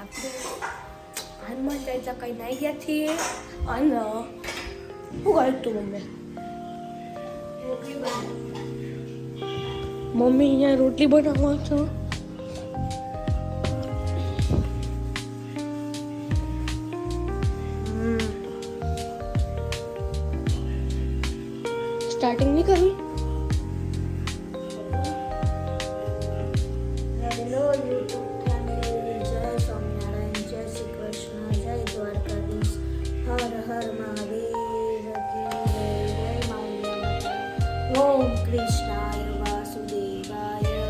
આપણે હનુમાન ચાલીસા કઈ નાઈ ગયા છીએ અને શું કર્યું તું મમ્મી અહીંયા રોટલી બનાવવા છો. સ્ટાર્ટિંગ નહીં કરવી. હેલો યુટ્યુબ ફેમિલી, જય સ્વામિનારાયણ, જય શ્રી કૃષ્ણ, જય દ્વારકાધીશ, હર હર મહાદેવ કી જય, જય માઉલિયા. ઓમ કૃષ્ણાય વાસુદેવાય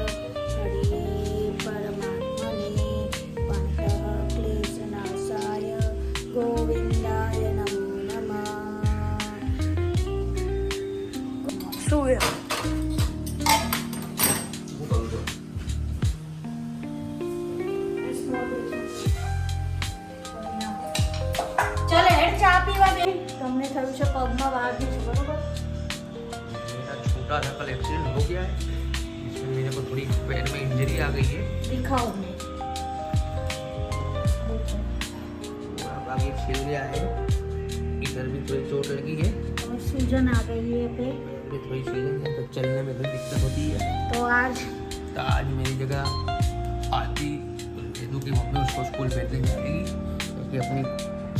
હરિયે પરમાત્મને પાંચઃ ક્લેશનાશાય ગોવિંદાય નમો નમઃ. શું ચલો હેડ ચા પીવા દે. તમને થયું છે પગમાં વાગ્યું છે બરોબર. मेरा छोटा सा कल एक्सीडेंट हो गया है, इसमें मेरे को थोड़ी पैर में इंजरी आ गई है. दिखाओ ने और अब आगे छिल गया है, इधर भी थोड़ी चोट लगी है, और सूजन आ गई है पे. भी थोड़ी सूजन है, तो चलने में थोड़ी दिक्कत होती है. तो आज तो आज मेरी जगह आती तो वेदू की मम्मी उसको स्कूल भेजने जाएगी, क्योंकि अपनी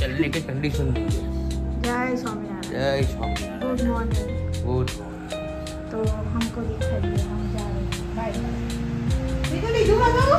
चलने की कंडीशन नहीं है. जय स्वामीनारायण, जय स्वामीनारायण. Good morning. गुड. तो हमको दिखाइए, हम जा रहे हैं. बाय. देखो लीजू बताओ.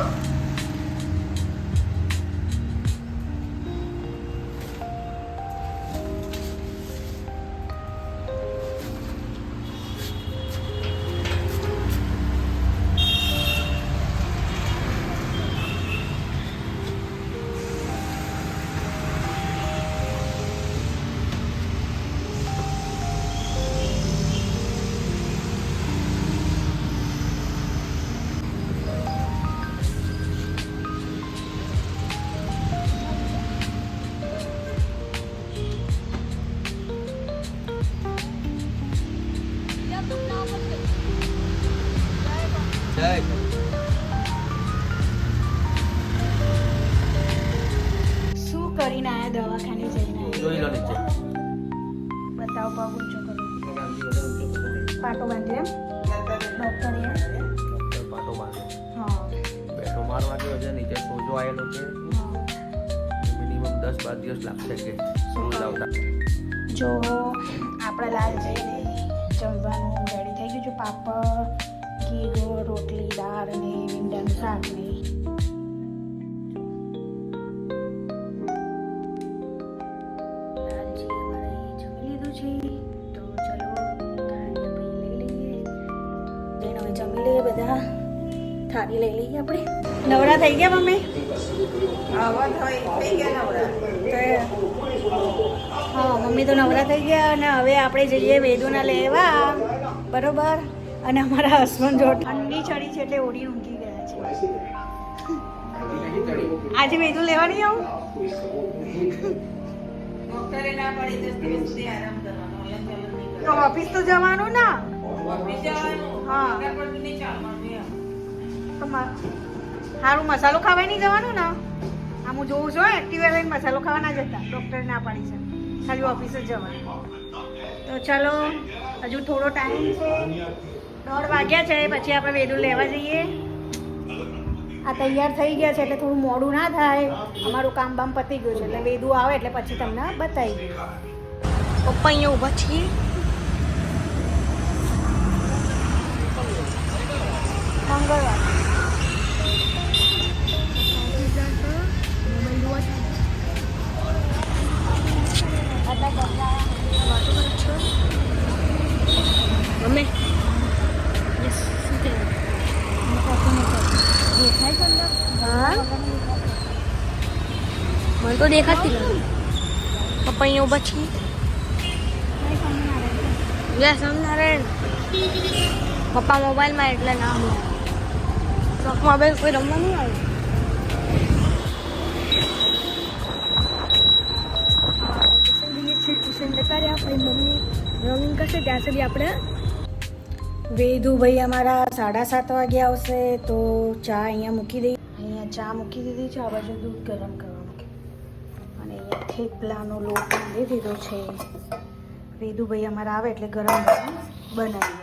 जय. શું કરીને આયા દવાખાને જઈને આયા? જોઈ લો નીચે. બતાવો પગ ઊંચો કરો. પાટો બાંધ્યો એમ ડૉક્ટરે? ડૉક્ટર પાટો બાંધે. હા બેઠો મારવાથી વજન નીચે સોજો આવેલો છે. હા. મિનિમમ 10-12 દિવસ લાગશે કે સોજ આવતા. જો આપણા લાલજીને જમવાનું રેડી થઈ ગયું છે. પાપડ, ઘી, રોટલી, દાળ અને ભીંડાનું શાક ને લાલજી અમારે જમી લીધું છે. તો ચલો થાળી આપણે લઈ લઈએ. જઈને હવે જમી લઈએ બધા. થાળી લઈ લઈએ આપણે. નવરા થઈ ગયા મમ્મી? હા મમ્મી તો નવરા થઈ ગયા અને હવે આપણે જઈએ વેદુના લેવા બરોબર. અને અમારા હસબન્ડ જો ઠંડી ચડી છે એટલે ઓઢી ઊંઘી ગયા છે. આજે વેદુ લેવા નહીં આવું? તો ઓફિસ તો જવાનું ના? હા તો સારું મસાલો ખાવા નહીં જવાનું ને? આમ હું જોઉં છું એક્ટિવા લઈને મસાલો ખાવા ના જતા. ડૉક્ટરે ના પાડી છે ખાલી ઓફિસ જ જવાનું. તો ચાલો હજુ થોડો ટાઈમ છે. 9 વાગ્યા છે. પછી આપણે વેદુ લેવા જઈએ. આ તૈયાર થઈ ગયા છે એટલે થોડું મોડું ના થાય. અમારું કામ બામ પતી ગયું છે એટલે વેદુ આવે એટલે પછી તમને બતાવી દઈએ. પપ્પા અહીંયા ઊભા છીએ. મંગળવાર મમ્મી યસ શું દેખાય છે અંદર? હા મને તો દેખાતી નથી. પપ્પા અહીંયા ઊભા છીએ. જય સ્વામિનારાયણ. પપ્પા મોબાઈલમાં એટલે ના હોય. મોબાઈલ કોઈ રમવા નહીં આવે. ટ્યુશન જતા રહ્યા. આપણી મમ્મી રનિંગ કરશે ત્યાં સુધી આપણે વેદુભાઈ અમારા 7:30 વાગે આવશે તો ચા અહીંયા મૂકી દઈએ. અહીંયા ચા મૂકી દીધી છે, આ બાજુ દૂધ ગરમ કરવા મૂકી અને અહીંયા થેપલાનો લોટ બાંધી દીધો છે. વેદુભાઈ અમારા આવે એટલે ગરમ ગરમ બનાવીએ.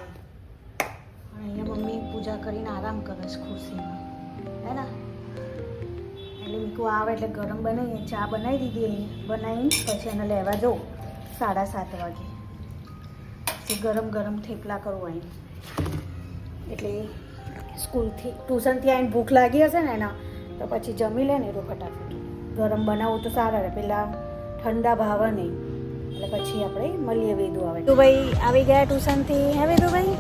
અને અહીંયા મમ્મી પૂજા કરીને આરામ કરે છે ખુરશીમાં, હે ને? એટલે મીકુ આવે એટલે ગરમ બનાવીએ. ચા બનાવી દીધી અહીંયા, બનાવીને પછી એને લેવા જાઉં 7:30 વાગે. પછી ગરમ ગરમ થેપલા કરું અહીં. એટલે સ્કૂલથી ટ્યુશનથી આવીને ભૂખ લાગી હશે ને એના, તો પછી જમી લે ને એ તો ફટાફટ. ગરમ બનાવું તો સારા રહે, પેલા ઠંડા ભાવે નહીં. એટલે પછી આપણે મળીએ. વેદુ આવે તો ભાઈ આવી ગયા ટ્યુશનથી, હે વેદુભાઈ?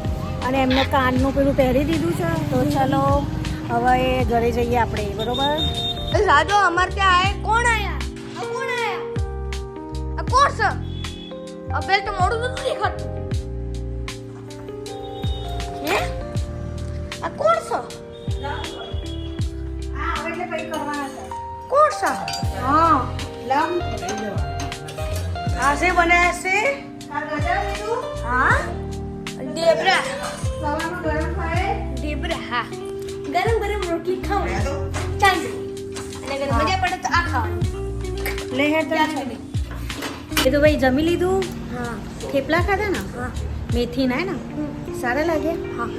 અને એમને કાનનું પેલું પહેરી દીધું છે. તો ચાલો હવે ઘરે જઈએ આપણે, બરોબર? રાજો અમારે ત્યાં આય કોણ આયા? આ કોણ આયા? આ કોણ છે? આ પેલ તો મોડું નથી દેખાતું. હે? આ કોણ છે? હા, હવે એટલે કંઈ કરવાના છે. કોણ છે? હા, લમ આસે બનાયા છે? આ ગજા વેદુ હા, દેબરા. સવારનું ગરમ ખાય. દેબરા, હા. ગરમ ગરમ રોટલી ખાવ ચાલશે. અને અગર મજા પડે તો આ ખાવાનું. લે હેડ ચાલશે એ તો ભાઈ જમી લીધું. હા થેપલા ખાધા ને? હા મેથી ના ને? સારા લાગ્યા? હા.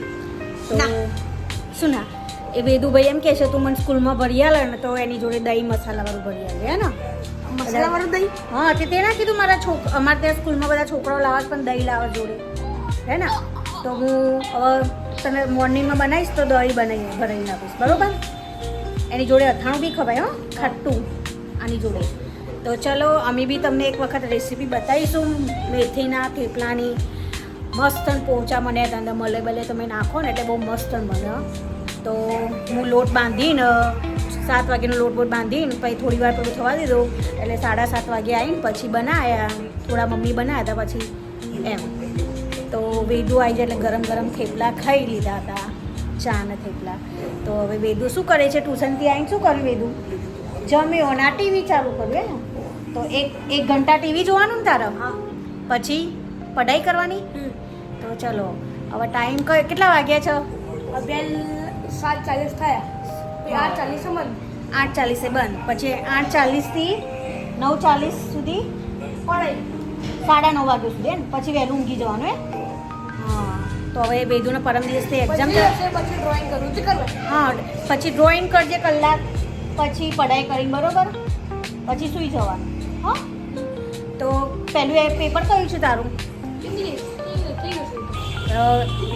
તો ના. શું ના? એ વેદુભાઈ એમ કહે છે તું મને સ્કૂલમાં ભરી આલે ને તો એની જોડે દહીં મસાલાવાળું ભરી આલે, હે ને? મસાલાવાળું દહીં? હા, તે ના કીધું અમારે ત્યાં સ્કૂલમાં બધા છોકરાઓ લાવે પણ દહીં લાવે જોડે, હે ને? તો હું હવે તને મોર્નિંગમાં બનાવીશ તો દહીં ભરાઈને આપીશ, બરોબર? એની જોડે અથાણું બી ખવાય, હો, ખાટું આની જોડે. તો ચલો અમે બી તમને એક વખત રેસીપી બતાવીશું મેથીના થેપલાની. મસ્ત પોચા મને અંદર મલે બલે તમે નાખો ને એટલે બહુ મસ્ત બને. તો હું લોટ બાંધીને 7 વાગ્યાનો લોટ બાંધીને પછી થોડી વાર પેલું થવા દીધું એટલે 7:30 વાગે આવીને પછી બનાવ્યા. થોડા મમ્મી બનાવ્યા હતા પછી એમ. તો વેદુ આવી જાય એટલે ગરમ ગરમ થેપલા ખાઈ લીધા હતા, ચા ને થેપલા. તો હવે વેદુ શું કરે છે? ટ્યુશનથી આવીને શું કર્યું વેદુ? જમ્યો ને આ ટીવી ચાલુ કર્યું, હે ને? તો એક ઘંટા ટીવી જોવાનું ને તારે? હા. પછી પઢાઈ કરવાની. તો ચલો હવે ટાઈમ કેટલા વાગ્યા છે? બેલ 7:40 થયા. 8:40 બંધ. 8:40 બંધ. પછી 8:40 થી 9:40 સુધી પડાઈ 9:30 વાગ્યા સુધી, ને પછી વહેલું ઊંઘી જવાનું, હે? હા. તો હવે વેદુને પરમ દિવસથી એક્ઝામ છે. પછી ડ્રોઈંગ કરું છે કરવા. હા, પછી ડ્રોઈંગ કરજે કલાક, પછી પઢાઈ કરીને, બરોબર? પછી સૂઈ જવાનું, હા? તો પહેલું એ પેપર કયું છે તારું? ઇંગ્લિશ.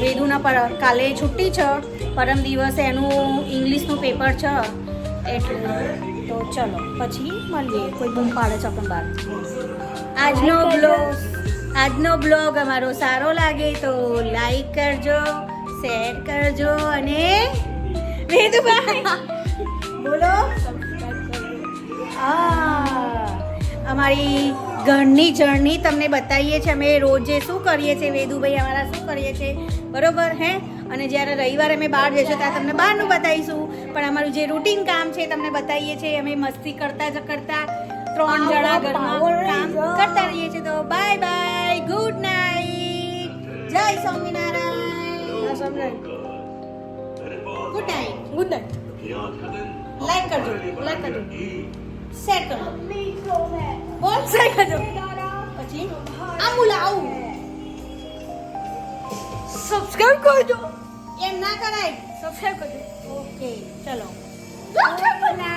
વેદુના કાલે છુટ્ટી છે, પરમ દિવસે એનું ઇંગ્લિશનું પેપર છે એટલે. તો ચલો પછી મળીએ. કોઈ બૂમ પાડે છે પણ બહાર. આજનો બ્લોગ અમારો સારો લાગે તો લાઈક કરજો, શેર કરજો અને વેદુભાઈ બોલો. અમારી ઘરની જર્ની તમને બતાવીએ છીએ અમે રોજે શું કરીએ છીએ, વેદુભાઈ અમારા શું કરીએ છીએ, બરોબર? હે? અને જ્યારે રવિવારે અમે બહાર જઈશું ત્યારે તમને બહારનું બતાવીશું. પણ અમારું જે રૂટીન કામ છે તમને બતાવીએ છીએ. અમે મસ્તી કરતા 3 જણા ઘરમાં કામ કરતા રહીએ છીએ. તો બાય બાય, ગુડ નાઇટ, જય Swaminarayan, good night, good night. Like કરજો, શેર કરજો, બોલ સાઈ કરજો. પછી આવું સબસ્ક્રાઇબ કરજો. એમ ના કરાય. સબસ્ક્રાઇબ કરજો. ઓકે, ચલો. સબસ્ક્રાઇબ કરજો.